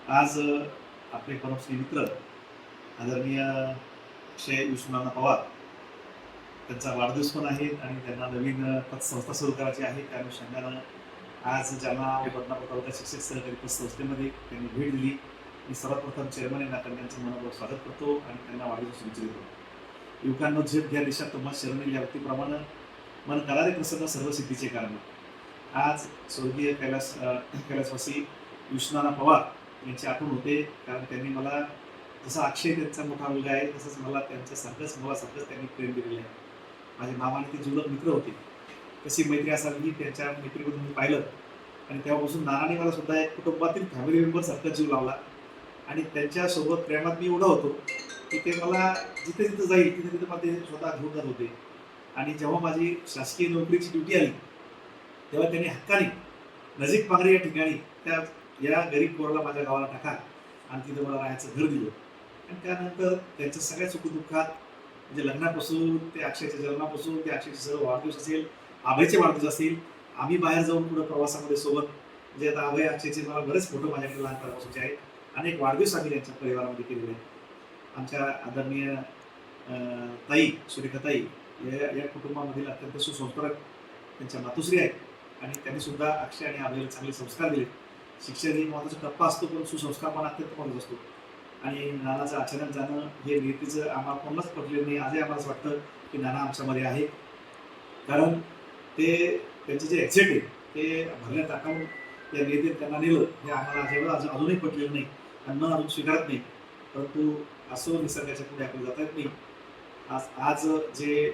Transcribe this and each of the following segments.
आज आपले परमश्री मित्र आदरणीय अक्षय विश्वनाथ पवार त्यांचा वाढदिवस पण आहे आणि त्यांना नवीन पतसंस्था सुरू करायची आहे. त्या अनुषंगानं आज ज्यांना बदनापूर तालुका शिक्षक सहकारी पतसंस्थेमध्ये त्यांनी भेट दिली. मी सर्वप्रथम चेअरमन यांना त्यांचं मनपूर्वक स्वागत करतो आणि त्यांना वाढदिवस शुभेच्छा देतो. युवकांनो, झेप घ्या देशात तुम्हा शरण या व्यक्तीप्रमाणे मन करारे प्रसन्न सर्व सिद्धीचे कारण. आज स्वर्गीय कैलासवासी विश्वनाथ पवार यांची आठवण होते, कारण त्यांनी मला जसा अक्षय त्यांचा मोठा मुलगा आहे तसंच मला त्यांच्यासारखंच मुलासारखंच त्यांनी प्रेम दिलेलं आहे. माझे नावाने ते जुळत मित्र होते. कशी मैत्री असावी त्यांच्या मैत्रीमधून मी पाहिलं आणि तेव्हापासून नानाने मला सुद्धा एक कुटुंबातील फॅमिली मेंबर सारखा जीव लावला आणि त्यांच्यासोबत प्रेमात मी एवढा होतो की ते मला जिथे जिथे जाईल तिथे तिथे मला ते स्वतः घेऊन जात होते. आणि जेव्हा माझी शासकीय नोकरीची ड्युटी आली तेव्हा त्यांनी हक्काने नजीक पांगरी या ठिकाणी त्या या गरीब पोराला माझ्या गावाला टाका आणि तिथं मला राहायचं घर दिलं. आणि त्यानंतर त्यांच्या सगळ्या सुखदुःखात म्हणजे लग्नापासून ते अक्षयच्या जन्मापासून ते अक्षयचे सर्व वाढदिवस असेल, अभयचे वाढदिवस असेल, आम्ही बाहेर जाऊन पुढे प्रवासामध्ये सोबत म्हणजे आता अभय अक्षयचे मला बरेच फोटो माझ्याकडे लहानपणापासूनचे आहेत. अनेक वाढदिवस आम्ही त्यांच्या परिवारामध्ये केलेले आहेत. आमच्या आदरणीय ताई सुरेखाताई या कुटुंबामधील अत्यंत सुसंस्कारक त्यांच्या मातुश्री आहेत आणि त्यांनी सुद्धा अक्षय आणि अभयला चांगले संस्कार दिले. शिक्षण ही महत्त्वाचा टप्पा असतो, पण सुसंस्कार पण अत्यंत महत्त्वाचा असतो. आणि नानाचं अचानक जाणं हे नियतीचं आम्हाला कोणालाच पटलेलं नाही. आजही आम्हाला असं वाटतं की नाना आमच्यामध्ये आहे, कारण ते त्यांचे जे एक्झिट आहे ते भरल्या टाकावून या नियतीत त्यांना नेलं हे आम्हाला अजूनही पटलेलं नाही आणि मन अजून स्वीकारत नाही. परंतु असो, निसर्गाच्या पुढे आपल्याला जाता येत नाही. आज जे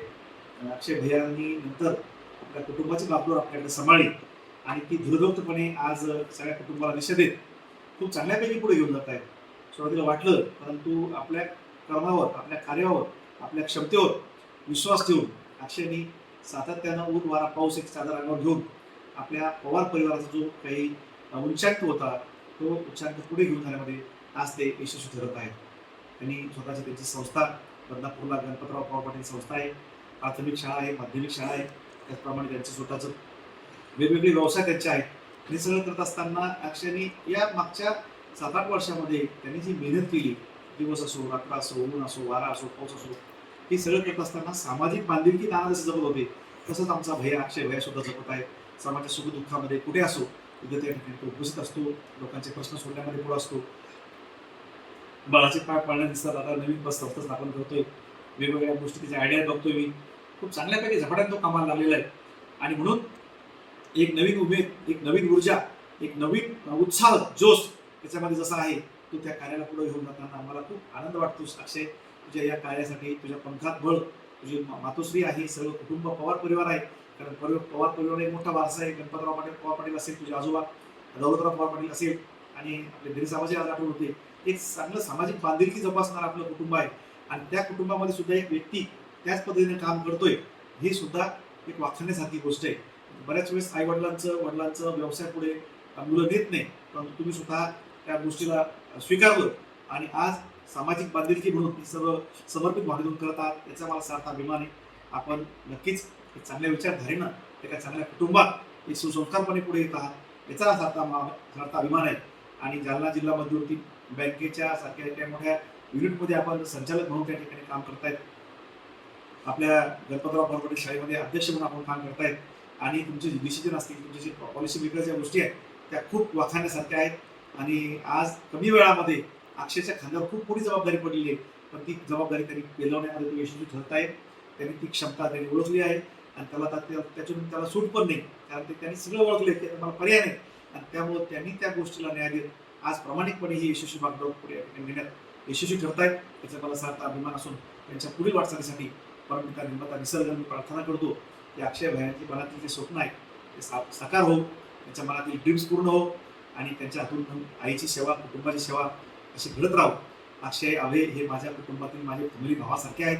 अक्षय भैयांनी नंतर आपल्या कुटुंबाची बाजू आपल्याकडे सांभाळली आणि ती धीरदौक्तपणे आज सगळ्या कुटुंबाला दिशा देत खूप चांगल्यापैकी पुढे घेऊन जात आहेत. सुरुवातीला वाटलं, परंतु आपल्या कर्मावर, आपल्या कार्यावर, आपल्या क्षमतेवर विश्वास ठेवून अक्षयनी सातत्यानं ऊन वारा पाऊस एक चादर अंगावर घेऊन आपल्या पवार परिवाराचा जो काही उच्चांक होता तो उच्चांक पुढे घेऊन जाण्यामध्ये आज ते यशस्वी ठरत आहेत. त्यांनी स्वतःची त्यांची संस्था बदनापूरला गणपतराव पवार पाटील संस्था आहे, प्राथमिक शाळा आहे, माध्यमिक शाळा आहे. त्याचप्रमाणे त्यांचं स्वतःचं वेगवेगळे व्यवसाय त्यांचे आहेत. हे सगळं करत असताना अक्षयनी या मागच्या 7-8 वर्षामध्ये त्यांनी जी मेहनत केली, दिवस असो, रात्र असो, ऊन असो, वारा असो, पाऊस असो, हे सगळं करत असताना सामाजिक बांधिलकी नाना जसे जपत होते तसंच आमचा भैया अक्षय भैया सुद्धा जपत आहे. समाजाच्या सुखदुःखामध्ये कुठे असो तिथे त्या ठिकाणी तो उपस्थित असतो, लोकांचे प्रश्न सोडण्यामध्ये पुढे असतो. बाळाचे पाय पाळण्या दिसतात. आता नवीन बस संस्था स्थापन करतोय, वेगवेगळ्या गोष्टी त्याच्या आयडिया बघतोय मी. खूप चांगल्यापैकी झपाट्यात तो कामाला लागलेला आहे आणि म्हणून एक नवीन उमेद, एक नवीन ऊर्जा, एक नवीन उत्साह, जोश त्याच्यामध्ये जसा आहे तो त्या कार्याला पुढे घेऊन जाताना आम्हाला खूप आनंद वाटतो. अक्षय, तुझ्या या कार्यासाठी तुझ्या पंखात बळ, तुझी मातोश्री आहे, सर्व कुटुंब पवार परिवार आहे. कारण पवार परिवार एक मोठा वारसा आहे. गणपतराव पवार पाटील असेल, तुझे आजोबा दौलतराव पवार पाटील असेल आणि आपले गिरीसाबाजी आज आठवण होते. एक चांगलं सामाजिक बांधिलकी जोपासणारं आपलं कुटुंब आहे आणि त्या कुटुंबामध्ये सुद्धा एक व्यक्ती त्याच पद्धतीने काम करतोय, ही सुद्धा एक वाखाणण्यासारखी गोष्ट आहे. बऱ्याच वेळेस आई वडिलांचं व्यवसाय पुढे मुलं नेत नाही, परंतु तुम्ही स्वतः त्या गोष्टीला स्वीकारलं आणि आज सामाजिक बांधिलकी म्हणून ही सर्व समर्पित भावनेतून करत आहात, याचा मला सार्थ अभिमान आहे. आपण नक्कीच एक चांगल्या विचारधारेनं एका चांगल्या कुटुंबात एक सुसंस्कारपणे पुढे येत आहात, याचा सार्थ अभिमान आहे. आणि जालना जिल्हा मध्यवर्ती बँकेच्या सारख्या एका मोठ्या युनिटमध्ये आपण संचालक म्हणून त्या ठिकाणी काम करतायत. आपल्या गणपतराव पवार पाटील शाळेमध्ये अध्यक्ष म्हणून आपण काम करतायत आणि तुमचे जे डिसिजन असतील, तुमचे जे पॉलिसी मेकरच्या गोष्टी आहेत त्या खूप वाखाणण्यासारख्या आहेत. आणि आज कमी वेळामध्ये अक्षयच्या खांद्यावर खूप मोठी जबाबदारी पडलेली आहे, पण ती जबाबदारी त्यांनी पेलवण्यामध्ये तो यशस्वी ठरत आहे. त्यांनी ती क्षमता त्यांनी ओळखली आहे आणि त्याच्यातून त्याला सूट पण नाही, कारण त्यांनी सगळं ओळखले की मला पर्याय नाही आणि त्यामुळे त्यांनी त्या गोष्टीला न्याय देत आज प्रामाणिकपणे ही यशस्वी बागडोर पुढे नेण्यात यशस्वी ठरतायत. त्याचा मला सार्थ अभिमान असून त्यांच्या पुढील वाटचालीसाठी परमपिता निर्माता निसर्ग मी प्रार्थना करतो की अक्षय भैयांची मनातील जे स्वप्न आहे ते साकार हो, त्यांच्या मनातील ड्रीम्स पूर्ण हो आणि त्यांच्या हातून आईची सेवा, कुटुंबाची सेवा अशी घडत राहो. अक्षय, अभय हे माझ्या कुटुंबातील माझे फॅमिली भावासारखे आहेत.